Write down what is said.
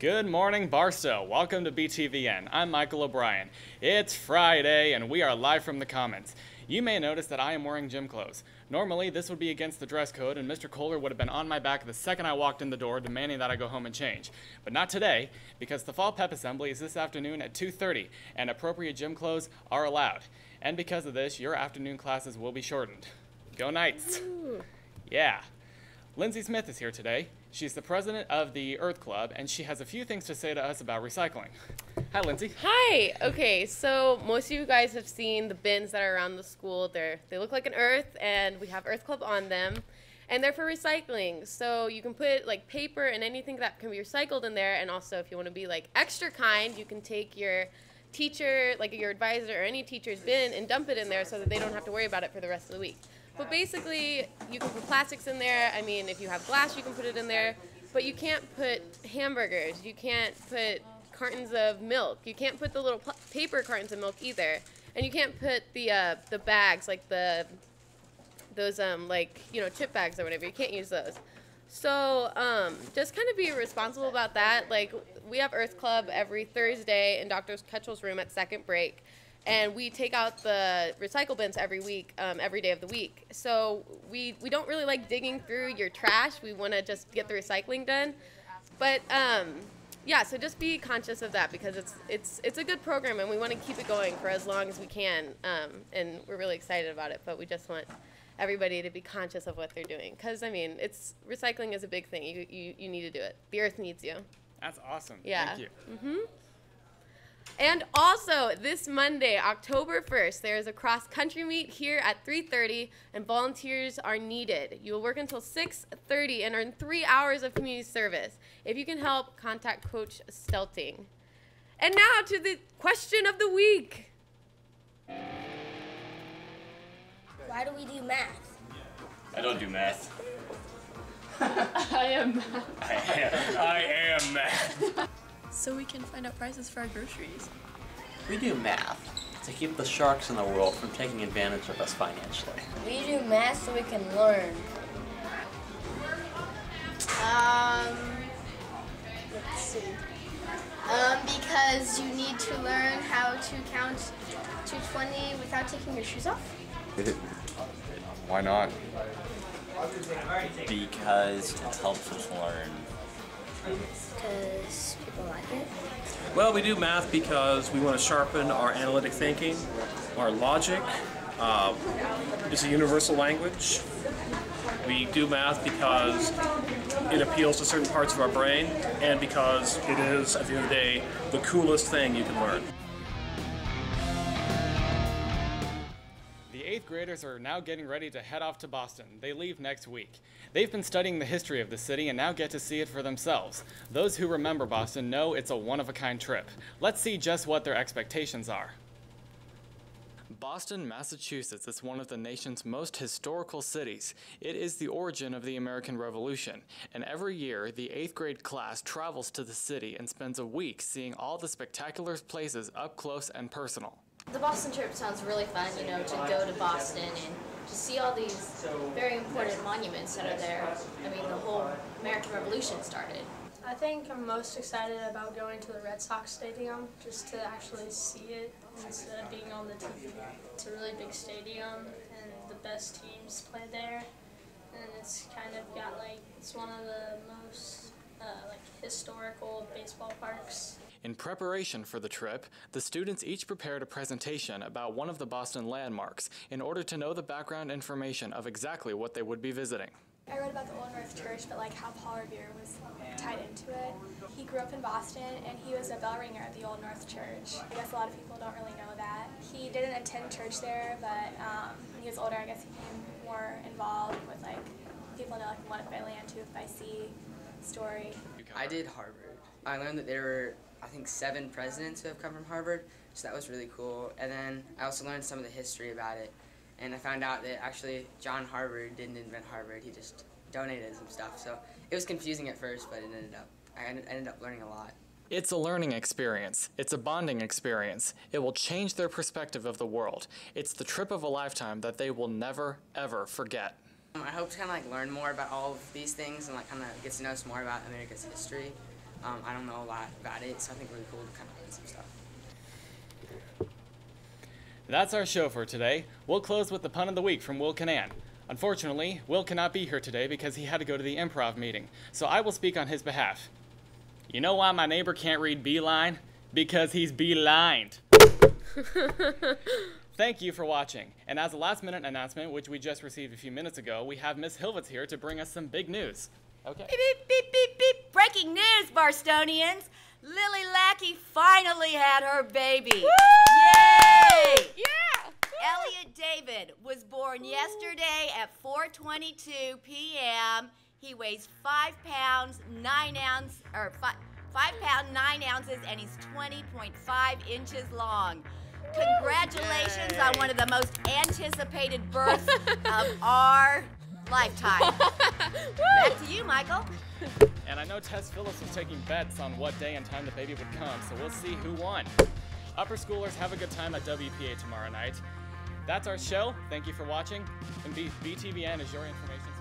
Good morning, Barstow. Welcome to BTVN. I'm Michael O'Brien. It's Friday, and we are live from the Commons. You may notice that I am wearing gym clothes. Normally, this would be against the dress code, and Mr. Kohler would have been on my back the second I walked in the door, demanding that I go home and change. But not today, because the Fall Pep Assembly is this afternoon at 2:30, and appropriate gym clothes are allowed. And because of this, your afternoon classes will be shortened. Go Knights! Yeah. Lindsay Smith is here today. She's the president of the Earth Club, and she has a few things to say to us about recycling. Hi, Lindsay. Hi. Okay, so most of you guys have seen the bins that are around the school. They look like an Earth, and we have Earth Club on them, and they're for recycling. So you can put like paper and anything that can be recycled in there, and also if you want to be like extra kind, you can take your teacher, like your advisor or any teacher's bin and dump it in there so that they don't have to worry about it for the rest of the week. But basically, you can put plastics in there. I mean, if you have glass, you can put it in there. But you can't put hamburgers. You can't put cartons of milk. You can't put the little paper cartons of milk either. And you can't put the bags, like those chip bags or whatever. You can't use those. So just kind of be responsible about that. Like, we have Earth Club every Thursday in Dr. Ketchell's room at second break. And we take out the recycle bins every week, every day of the week. So we don't really like digging through your trash. We want to just get the recycling done. But yeah, so just be conscious of that because it's a good program and we want to keep it going for as long as we can. And we're really excited about it. But we just want everybody to be conscious of what they're doing because I mean, recycling is a big thing. You need to do it. The earth needs you. That's awesome. Yeah. Thank you. Mm-hmm. And also, this Monday, October 1st, there is a cross-country meet here at 3:30, and volunteers are needed. You will work until 6:30 and earn 3 hours of community service. If you can help, contact Coach Stelting. And now to the question of the week. Why do we do math? I don't do math. I am math. I am math. So we can find out prices for our groceries. We do math to keep the sharks in the world from taking advantage of us financially. We do math so we can learn. Let's see. Because you need to learn how to count to 20 without taking your shoes off. Why not? Because it helps us learn. Because people like it. Well, we do math because we want to sharpen our analytic thinking, our logic. It's a universal language. We do math because it appeals to certain parts of our brain and because it is, at the end of the day, the coolest thing you can learn. The 8th graders are now getting ready to head off to Boston. They leave next week. They've been studying the history of the city and now get to see it for themselves. Those who remember Boston know it's a one-of-a-kind trip. Let's see just what their expectations are. Boston, Massachusetts is one of the nation's most historical cities. It is the origin of the American Revolution, and every year the 8th grade class travels to the city and spends a week seeing all the spectacular places up close and personal. The Boston trip sounds really fun, you know, to go to Boston and to see all these very important monuments that are there. I mean, the whole American Revolution started. I think I'm most excited about going to the Red Sox stadium, just to actually see it instead of being on the TV. It's a really big stadium, and the best teams play there, and it's kind of got it's one of the most historical baseball parks. In preparation for the trip, the students each prepared a presentation about one of the Boston landmarks in order to know the background information of exactly what they would be visiting. I read about the Old North Church, but how Paul Revere was tied into it. He grew up in Boston, and he was a bell ringer at the Old North Church. I guess a lot of people don't really know that. He didn't attend church there, but when he was older, I guess he became more involved with people know One If I Land, Two If I See story. I did Harvard. I learned that there were, I think, 7 presidents who have come from Harvard, so that was really cool. And then I also learned some of the history about it. And I found out that actually John Harvard didn't invent Harvard, he just donated some stuff. So it was confusing at first, but I ended up learning a lot. It's a learning experience. It's a bonding experience. It will change their perspective of the world. It's the trip of a lifetime that they will never, ever forget. I hope to kind of learn more about all of these things and kind of get to know some more about America's history. I don't know a lot about it, so I think it's really cool to kind of learn some stuff. That's our show for today. We'll close with the pun of the week from Will Canan. Unfortunately, Will cannot be here today because he had to go to the improv meeting, so I will speak on his behalf. You know why my neighbor can't read beeline? Because he's beelined. Thank you for watching. And as a last-minute announcement, which we just received a few minutes ago, we have Miss Hilvitz here to bring us some big news. Okay. Beep, beep, beep, beep, beep. Breaking news, Barstonians. Lily Lackey finally had her baby. Woo! Yay! Yeah! Elliot David was born yesterday at 4:22 p.m. He weighs 5 pounds 9 ounces, or 5 pounds 9 ounces, and he's 20.5 inches long. Congratulations on one of the most anticipated births of our lifetime. Back to you, Michael. And I know Tess Phillips was taking bets on what day and time the baby would come, so we'll see who won. Upper schoolers, have a good time at WPA tomorrow night. That's our show. Thank you for watching. And BTVN is your information.